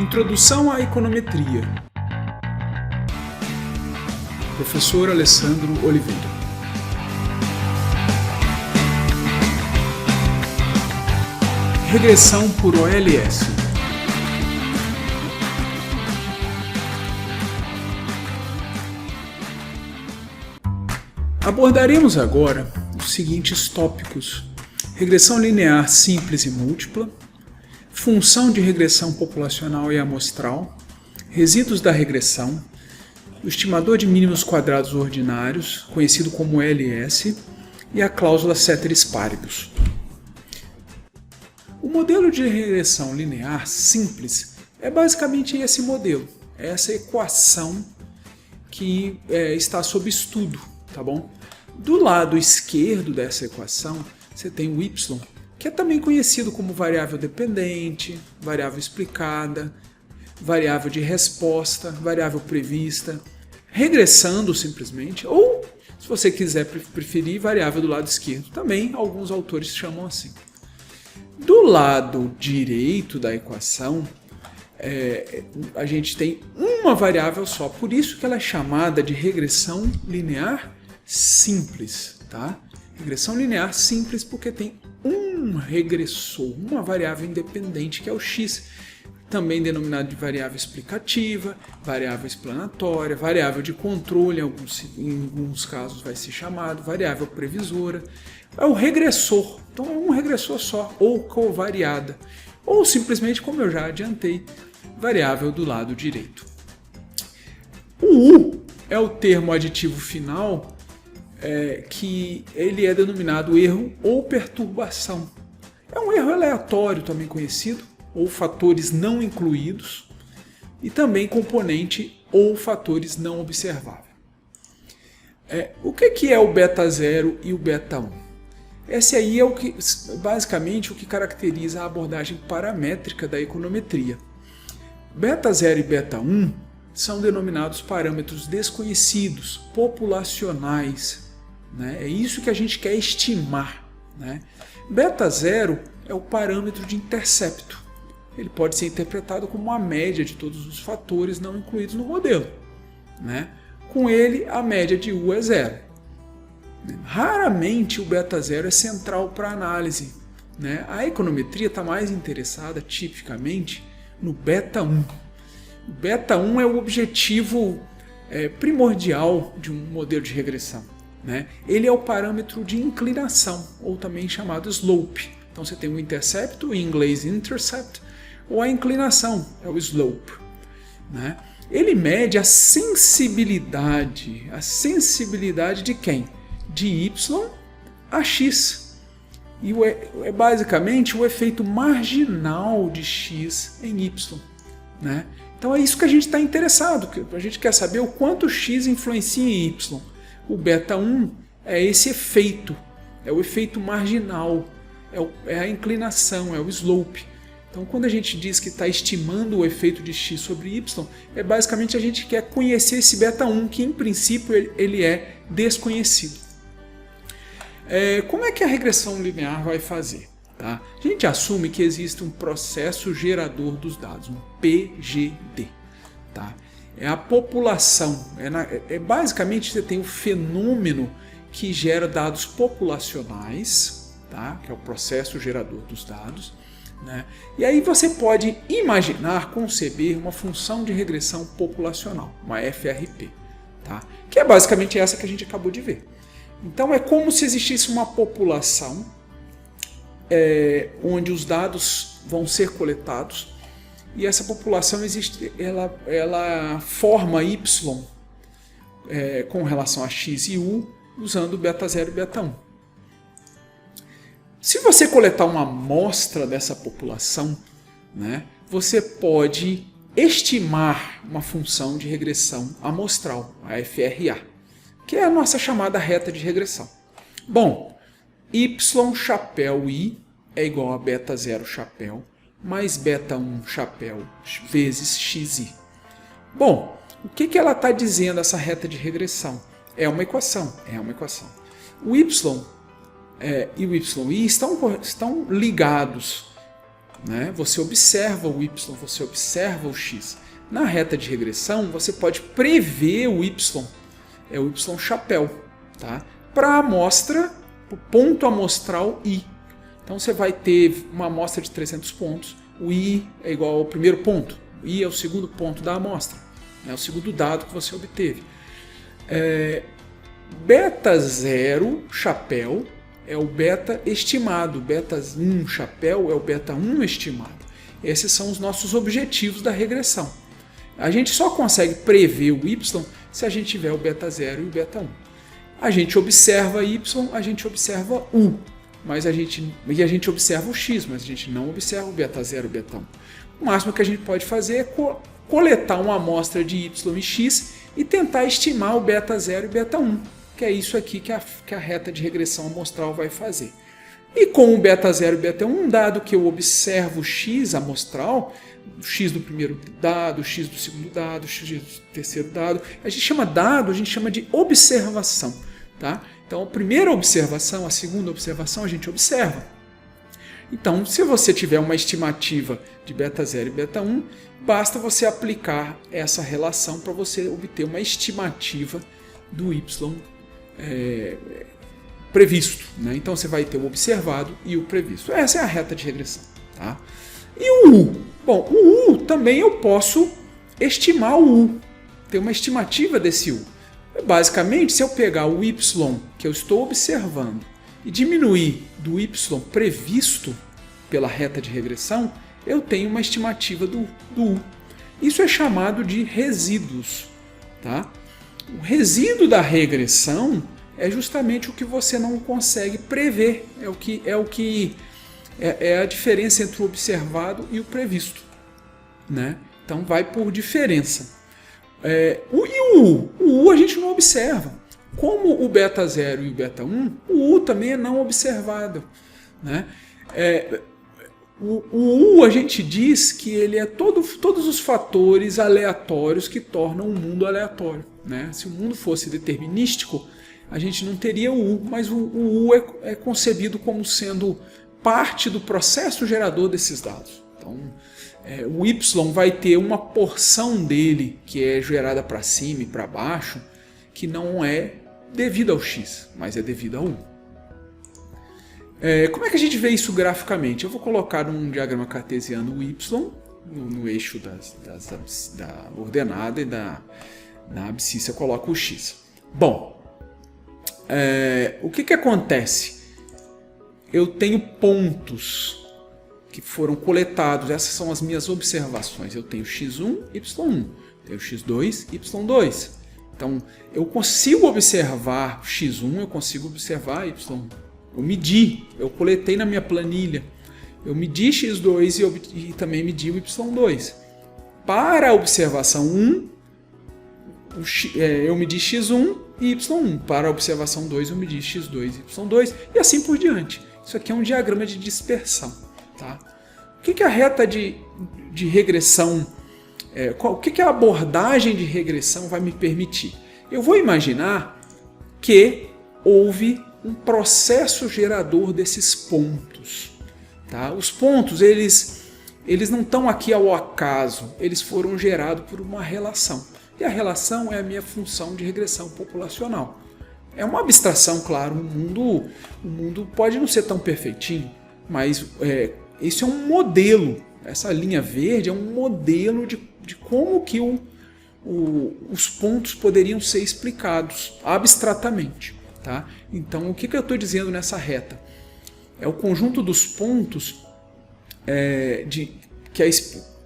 Introdução à Econometria. Professor Alessandro Oliveira. Regressão por OLS. Abordaremos agora os seguintes tópicos: regressão linear simples e múltipla, função de regressão populacional e amostral, resíduos da regressão, o estimador de mínimos quadrados ordinários, conhecido como LS, e a cláusula ceteris paribus. O modelo de regressão linear simples é basicamente esse modelo, essa equação que está sob estudo, tá bom? Do lado esquerdo dessa equação, você tem o y, que é também conhecido como variável dependente, variável explicada, variável de resposta, variável prevista, regressando simplesmente, ou, se você quiser preferir, variável do lado esquerdo. Também alguns autores chamam assim. Do lado direito da equação, a gente tem uma variável só, por isso que ela é chamada de regressão linear simples, tá? Regressão linear simples porque tem um regressor, uma variável independente, que é o x, também denominado de variável explicativa, variável explanatória, variável de controle, em alguns casos vai ser chamado, variável previsora. É o regressor, então é um regressor só, ou covariada, ou simplesmente, como eu já adiantei, variável do lado direito. O U é o termo aditivo final, que ele é denominado erro ou perturbação. É um erro aleatório também conhecido, ou fatores não incluídos, e também componente ou fatores não observáveis. O que é o beta 0 e o beta 1? Esse aí é basicamente o que caracteriza a abordagem paramétrica da econometria. Beta 0 e beta 1 são denominados parâmetros desconhecidos, populacionais, né? É isso que a gente quer estimar, né? Beta 0 é o parâmetro de intercepto. Ele pode ser interpretado como a média de todos os fatores não incluídos no modelo, né? Com ele, a média de U é 0. Raramente o beta 0 é central para a análise, né? A econometria está mais interessada, tipicamente, no beta 1. O beta 1 é o objetivo primordial de um modelo de regressão, né? Ele é o parâmetro de inclinação, ou também chamado slope. Então você tem o intercepto, em inglês intercept, ou a inclinação, é o slope, né? Ele mede a sensibilidade de quem? De y a x. E é basicamente o efeito marginal de x em y, né? Então é isso que a gente está interessado, a gente quer saber o quanto x influencia em y. O beta 1 é esse efeito, é o efeito marginal, é a inclinação, é o slope. Então quando a gente diz que está estimando o efeito de x sobre y, basicamente a gente quer conhecer esse beta 1, que em princípio ele é desconhecido. Como é que a regressão linear vai fazer? Tá? A gente assume que existe um processo gerador dos dados, um PGD. Tá? É a população, basicamente você tem o fenômeno que gera dados populacionais, tá? Que é o processo gerador dos dados, né? E aí você pode imaginar, conceber uma função de regressão populacional, uma FRP, tá? Que é basicamente essa que a gente acabou de ver. Então é como se existisse uma população onde os dados vão ser coletados, e essa população ela forma Y com relação a X e U usando beta 0 e beta 1. Se você coletar uma amostra dessa população, né, você pode estimar uma função de regressão amostral, a FRA, que é a nossa chamada reta de regressão. Bom, y chapéu i é igual a beta 0 chapéu mais beta 1 chapéu vezes xi. Bom, o que ela está dizendo, essa reta de regressão? É uma equação. O y e o yi estão ligados né? Você observa o y, você observa o x. Na reta de regressão, você pode prever o y, é o y chapéu, tá? Para a amostra, o ponto amostral i. Então você vai ter uma amostra de 300 pontos, o i é igual ao primeiro ponto, o i é o segundo ponto da amostra, é o segundo dado que você obteve. Beta 0 chapéu é o beta estimado, beta 1 chapéu é o beta 1 estimado. Esses são os nossos objetivos da regressão. A gente só consegue prever o y se a gente tiver o beta 0 e o beta 1. A gente observa y, a gente observa u, mas a gente observa o x, mas a gente não observa o beta 0 e o beta 1. O máximo que a gente pode fazer é coletar uma amostra de y e x e tentar estimar o beta 0 e o beta 1, que é isso aqui que a reta de regressão amostral vai fazer. E com o beta 0 e beta 1, dado que eu observo o x amostral, o x do primeiro dado, o x do segundo dado, o x do terceiro dado, a gente chama de observação. Tá? Então, a primeira observação, a segunda observação, a gente observa. Então, se você tiver uma estimativa de beta 0 e beta 1, basta você aplicar essa relação para você obter uma estimativa do y previsto. Né? Então, você vai ter o observado e o previsto. Essa é a reta de regressão. Tá? E o u? Bom, o u também eu posso estimar o u, ter uma estimativa desse u. Basicamente, se eu pegar o y que eu estou observando e diminuir do y previsto pela reta de regressão, eu tenho uma estimativa do u. Isso é chamado de resíduos. Tá? O resíduo da regressão é justamente o que você não consegue prever, é a diferença entre o observado e o previsto. Né? Então vai por diferença. O U a gente não observa. Como o beta 0 e o beta 1, o U também é não observado. Né? O U a gente diz que ele é todos os fatores aleatórios que tornam o mundo aleatório. Né? Se o mundo fosse determinístico, a gente não teria o U, mas o U é concebido como sendo parte do processo gerador desses dados. Então, o y vai ter uma porção dele que é gerada para cima e para baixo, que não é devida ao x, mas é devida ao u. Como é que a gente vê isso graficamente? Eu vou colocar num diagrama cartesiano o y no eixo da ordenada e na abscissa eu coloco o x. Bom, o que acontece? Eu tenho pontos que foram coletados, essas são as minhas observações. Eu tenho x1, y1, tenho x2, y2. Então, eu consigo observar x1, eu consigo observar y1. Eu medi, eu coletei na minha planilha. Eu medi x2 e também medi o y2. Para a observação 1, eu medi x1 e y1. Para a observação 2, eu medi x2 e y2. E assim por diante. Isso aqui é um diagrama de dispersão. Tá? O que a reta de regressão, o que a abordagem de regressão vai me permitir? Eu vou imaginar que houve um processo gerador desses pontos. Tá? Os pontos, eles não estão aqui ao acaso, eles foram gerados por uma relação. E a relação é a minha função de regressão populacional. É uma abstração, claro, o mundo pode não ser tão perfeitinho, mas isso é um modelo, essa linha verde é um modelo de como que os pontos poderiam ser explicados abstratamente. Tá? Então, o que eu estou dizendo nessa reta? É o conjunto dos pontos que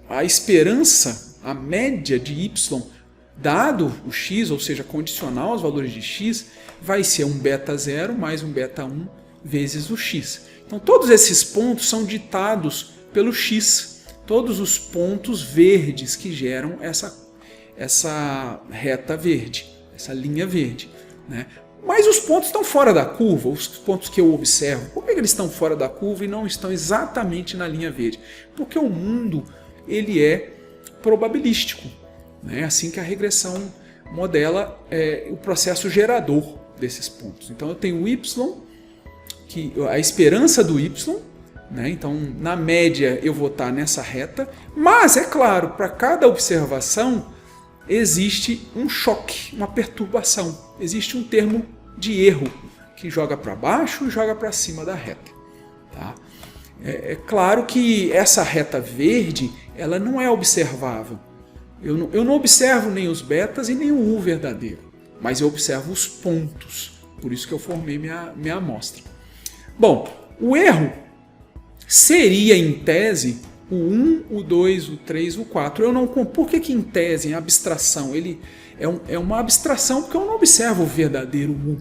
a esperança, a média de y, dado o x, ou seja, condicional aos valores de x, vai ser um beta 0 mais um beta 1 vezes o x. Então, todos esses pontos são ditados pelo x, todos os pontos verdes que geram essa reta verde, essa linha verde. Né? Mas os pontos estão fora da curva, os pontos que eu observo, por que eles estão fora da curva e não estão exatamente na linha verde? Porque o mundo ele é probabilístico. É assim que a regressão modela o processo gerador desses pontos. Então eu tenho o y, a esperança do y né? Então, na média, eu vou estar nessa reta, mas, é claro, para cada observação existe um choque, uma perturbação, existe um termo de erro que joga para baixo e joga para cima da reta. Tá? É claro que essa reta verde ela não é observável. Eu não observo nem os betas e nem o U verdadeiro, mas eu observo os pontos, por isso que eu formei minha amostra. Bom, o erro seria, em tese, o 1, o 2, o 3, o 4. Por que em tese, em abstração? Ele é uma abstração porque eu não observo o verdadeiro 1.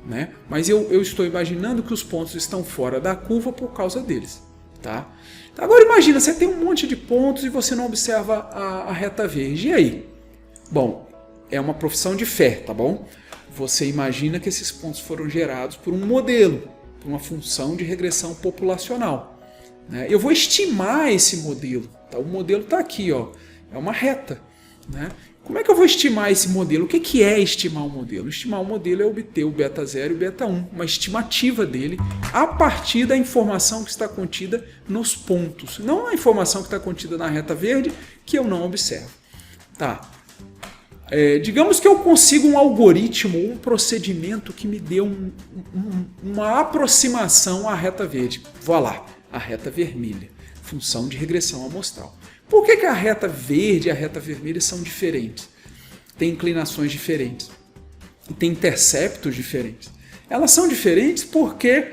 Né? Mas eu estou imaginando que os pontos estão fora da curva por causa deles. Tá? Agora imagina, você tem um monte de pontos e você não observa a reta verde. E aí? Bom, é uma profissão de fé, tá bom? Você imagina que esses pontos foram gerados por um modelo, por uma função de regressão populacional. Né? Eu vou estimar esse modelo. Tá? O modelo está aqui, ó, é uma reta. Né? Como é que eu vou estimar esse modelo? O que é estimar um modelo? Estimar um modelo é obter o beta 0 e o beta 1, uma estimativa dele a partir da informação que está contida nos pontos, não a informação que está contida na reta verde que eu não observo. Tá. Digamos que eu consigo um algoritmo, um procedimento que me dê uma aproximação à reta verde. Vou lá, a reta vermelha, função de regressão amostral. Por que a reta verde e a reta vermelha são diferentes? Tem inclinações diferentes. E tem interceptos diferentes. Elas são diferentes porque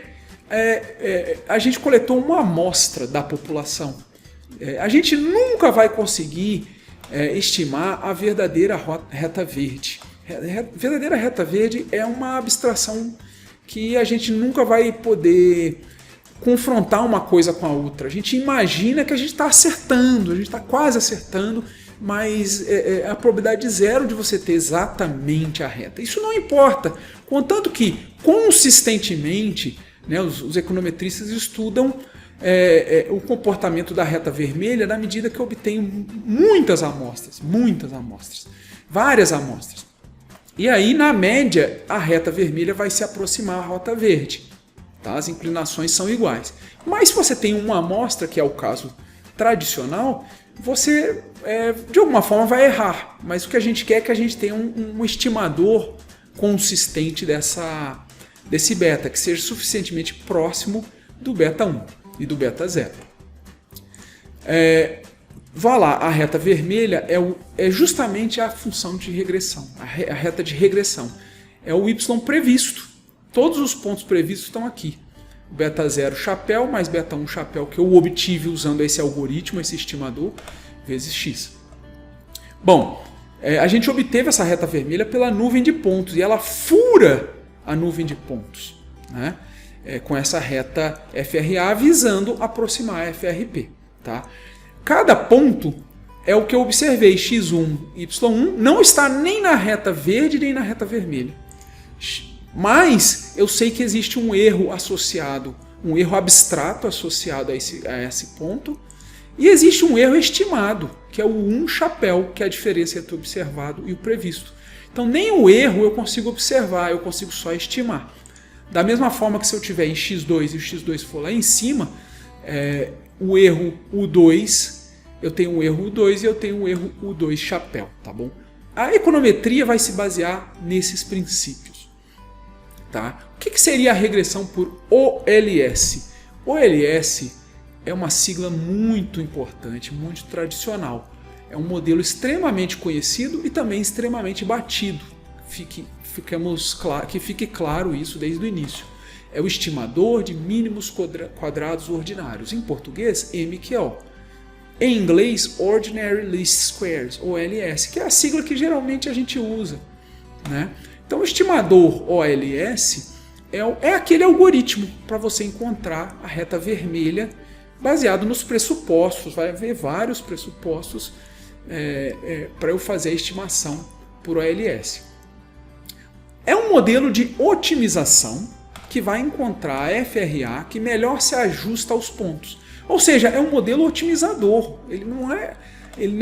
a gente coletou uma amostra da população. A gente nunca vai conseguir estimar a verdadeira reta verde. A verdadeira reta verde é uma abstração que a gente nunca vai poder confrontar uma coisa com a outra. A gente imagina que a gente está acertando, a gente está quase acertando, mas é a probabilidade zero de você ter exatamente a reta. Isso não importa, contanto que consistentemente, né, os econometristas estudam o comportamento da reta vermelha na medida que obtenho muitas amostras, várias amostras. E aí, na média, a reta vermelha vai se aproximar à reta verde. Tá? As inclinações são iguais. Mas se você tem uma amostra, que é o caso tradicional, você de alguma forma vai errar. Mas o que a gente quer é que a gente tenha um estimador consistente desse beta, que seja suficientemente próximo do beta 1 e do beta 0. Vá lá, a reta vermelha é justamente a função de regressão, a reta de regressão. É o y previsto. Todos os pontos previstos estão aqui. Beta 0 chapéu mais beta 1 chapéu que eu obtive usando esse algoritmo, esse estimador, vezes x. Bom, a gente obteve essa reta vermelha pela nuvem de pontos e ela fura a nuvem de pontos, né? Com essa reta FRA visando aproximar a FRP. Tá? Cada ponto é o que eu observei, x1, y1, não está nem na reta verde nem na reta vermelha. Mas eu sei que existe um erro associado, um erro abstrato associado a esse ponto, e existe um erro estimado, que é o 1 chapéu, que é a diferença entre o observado e o previsto. Então nem o erro eu consigo observar, eu consigo só estimar. Da mesma forma que se eu tiver em x2 e o x2 for lá em cima, o erro U2, eu tenho um erro U2 e eu tenho um erro U2 chapéu, tá bom? A econometria vai se basear nesses princípios. Tá? O que seria a regressão por OLS? OLS é uma sigla muito importante, muito tradicional. É um modelo extremamente conhecido e também extremamente batido. Que fique claro isso desde o início. É o estimador de mínimos quadrados ordinários. Em português, MQO. Em inglês, Ordinary Least Squares, OLS, que é a sigla que geralmente a gente usa, né? Então, o estimador OLS é aquele algoritmo para você encontrar a reta vermelha baseado nos pressupostos. Vai haver vários pressupostos para eu fazer a estimação por OLS. É um modelo de otimização que vai encontrar a FRA que melhor se ajusta aos pontos. Ou seja, é um modelo otimizador. Ele não é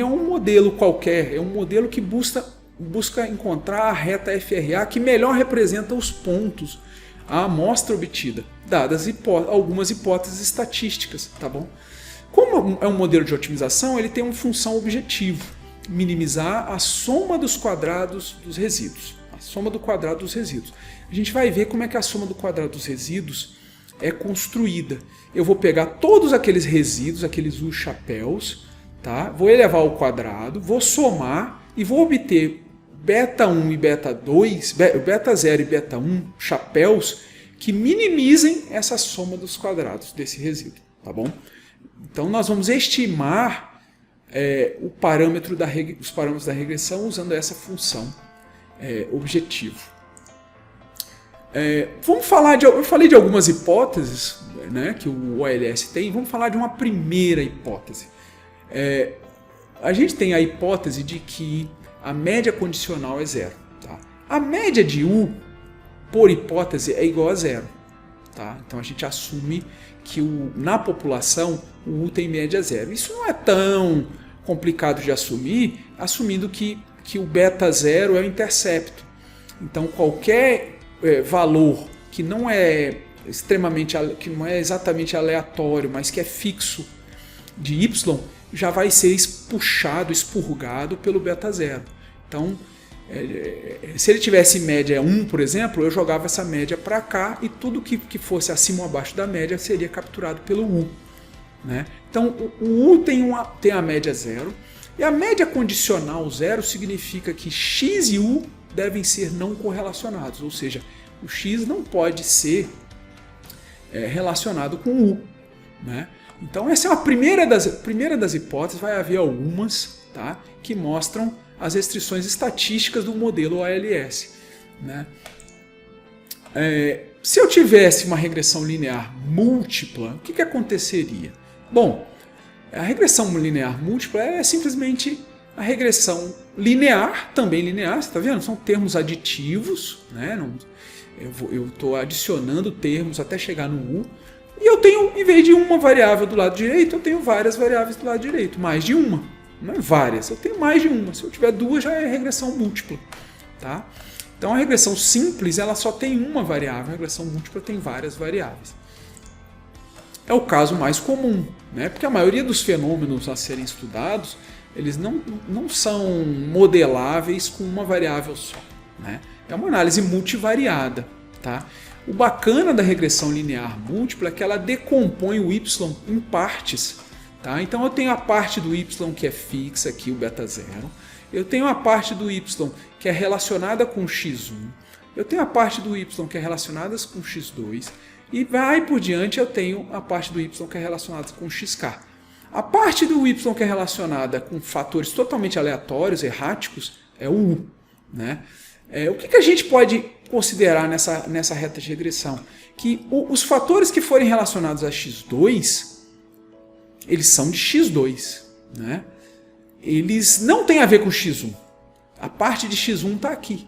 um modelo qualquer, é um modelo que busca encontrar a reta FRA que melhor representa os pontos a amostra obtida, dadas algumas hipóteses estatísticas, tá bom? Como é um modelo de otimização, ele tem uma função objetivo, minimizar a soma dos quadrados dos resíduos. A soma do quadrado dos resíduos. A gente vai ver como é que a soma do quadrado dos resíduos é construída. Eu vou pegar todos aqueles resíduos, aqueles U chapéus, tá? Vou elevar ao quadrado, vou somar e vou obter beta 1 e beta 2, beta 0 e beta 1 chapéus que minimizem essa soma dos quadrados desse resíduo, tá bom? Então nós vamos estimar os parâmetros da regressão usando essa função objetivo. Eu falei de algumas hipóteses, né, que o OLS tem. Vamos falar de uma primeira hipótese. A gente tem a hipótese de que a média condicional é zero. Tá? A média de U, por hipótese, é igual a zero. Tá? Então a gente assume que na população o U tem média zero. Isso não é tão complicado de assumir, assumindo que o beta zero é o intercepto. Então qualquer valor que não é exatamente aleatório, mas que é fixo de y, já vai ser expurgado pelo beta zero. Então, se ele tivesse média 1, por exemplo, eu jogava essa média para cá e tudo que fosse acima ou abaixo da média seria capturado pelo U. Né? Então, o U tem a média zero, e a média condicional zero significa que x e U devem ser não correlacionados, ou seja, o x não pode ser relacionado com o U. Né? Então essa é a primeira das hipóteses, vai haver algumas, tá, que mostram as restrições estatísticas do modelo OLS. Né? Se eu tivesse uma regressão linear múltipla, o que aconteceria? Bom, a regressão linear múltipla é simplesmente a regressão linear, também linear, você está vendo? São termos aditivos, né? Eu estou adicionando termos até chegar no U, e eu tenho, em vez de uma variável do lado direito, eu tenho várias variáveis do lado direito, mais de uma, não é várias, eu tenho mais de uma, se eu tiver duas já é regressão múltipla. Tá? Então a regressão simples ela só tem uma variável, a regressão múltipla tem várias variáveis. É o caso mais comum, né? Porque a maioria dos fenômenos a serem estudados, eles não são modeláveis com uma variável só. Né? É uma análise multivariada. Tá? O bacana da regressão linear múltipla é que ela decompõe o y em partes. Tá? Então eu tenho a parte do y que é fixa, aqui o beta zero. Eu tenho a parte do y que é relacionada com x1. Eu tenho a parte do y que é relacionada com x2. E vai por diante eu tenho a parte do y que é relacionada com xk. A parte do y que é relacionada com fatores totalmente aleatórios, erráticos, é o U. Né? O que a gente pode considerar nessa reta de regressão? Que os fatores que forem relacionados a x2, eles são de x2. Né? Eles não têm a ver com x1. A parte de x1 está aqui.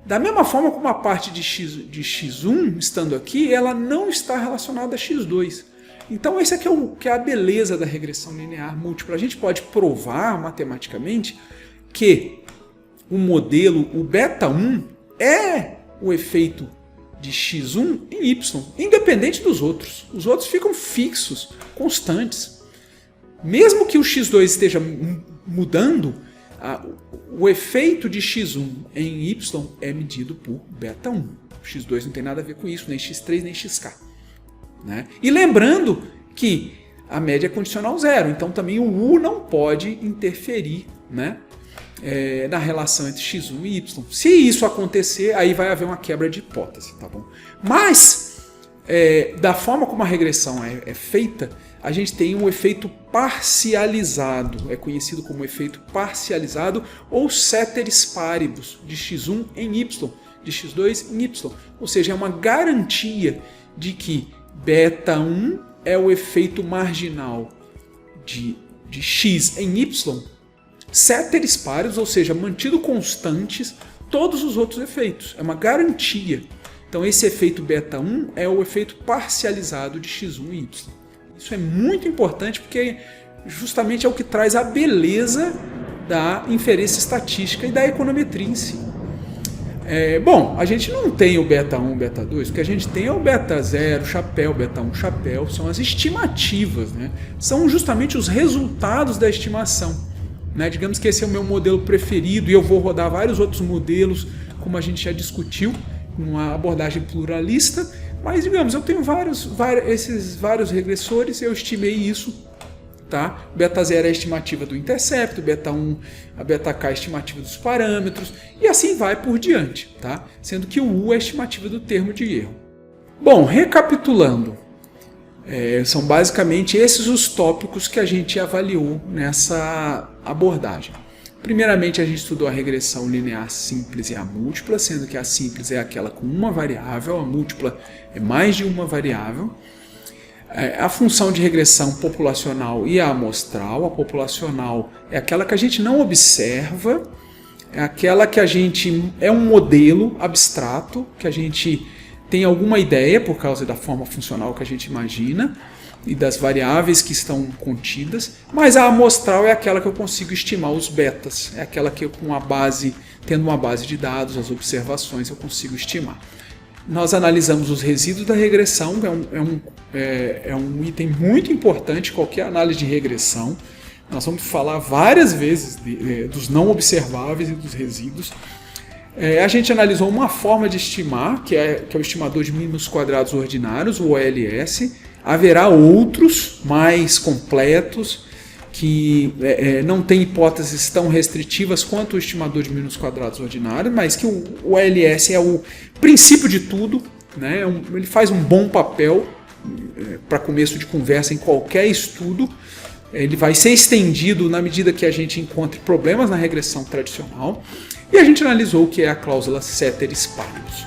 Da mesma forma como a parte de x1, estando aqui, ela não está relacionada a x2. Então esse aqui é a beleza da regressão linear múltipla. A gente pode provar matematicamente que o modelo, o beta 1, é o efeito de x1 em y, independente dos outros. Os outros ficam fixos, constantes. Mesmo que o x2 esteja mudando, o efeito de x1 em y é medido por beta 1. O x2 não tem nada a ver com isso, nem x3 nem xk. Né? E lembrando que a média é condicional zero, então também o U não pode interferir, né, na relação entre x1 e y. Se isso acontecer, aí vai haver uma quebra de hipótese. Tá bom? Mas, da forma como a regressão é feita, a gente tem um efeito parcializado, é conhecido como efeito parcializado ou ceteris paribus, de x1 em y, de x2 em y. Ou seja, é uma garantia de que beta 1 é o efeito marginal de x em y, ceteris paribus, ou seja, mantido constantes todos os outros efeitos. É uma garantia. Então esse efeito beta 1 é o efeito parcializado de x1 e y. Isso é muito importante porque justamente é o que traz a beleza da inferência estatística e da econometria em si. Bom, a gente não tem o beta 1, beta 2, o que a gente tem é o beta 0, chapéu, beta 1, chapéu, são as estimativas, né? São justamente os resultados da estimação, né? Digamos que esse é o meu modelo preferido e eu vou rodar vários outros modelos, como a gente já discutiu, numa abordagem pluralista, mas digamos, eu tenho esses vários regressores, eu estimei isso. Tá? Beta 0 é a estimativa do intercepto, beta 1, a beta k é a estimativa dos parâmetros, e assim vai por diante, tá? Sendo que o U é a estimativa do termo de erro. Bom, recapitulando, são basicamente esses os tópicos que a gente avaliou nessa abordagem. Primeiramente, a gente estudou a regressão linear simples e a múltipla, sendo que a simples é aquela com uma variável, a múltipla é mais de uma variável. A função de regressão populacional e a amostral. A populacional é aquela que a gente não observa, é aquela que a gente é um modelo abstrato, que a gente tem alguma ideia por causa da forma funcional que a gente imagina e das variáveis que estão contidas, mas a amostral é aquela que eu consigo estimar os betas, é aquela que eu, tendo uma base de dados, as observações, eu consigo estimar. Nós analisamos os resíduos da regressão, é um item muito importante em qualquer análise de regressão. Nós vamos falar várias vezes dos não observáveis e dos resíduos. A gente analisou uma forma de estimar, que é o estimador de mínimos quadrados ordinários, o OLS. Haverá outros mais completos, que não tem hipóteses tão restritivas quanto o estimador de mínimos quadrados ordinários, mas que o OLS é o princípio de tudo, né? Ele faz um bom papel para começo de conversa em qualquer estudo. Ele vai ser estendido na medida que a gente encontre problemas na regressão tradicional. E a gente analisou o que é a cláusula ceteris paribus.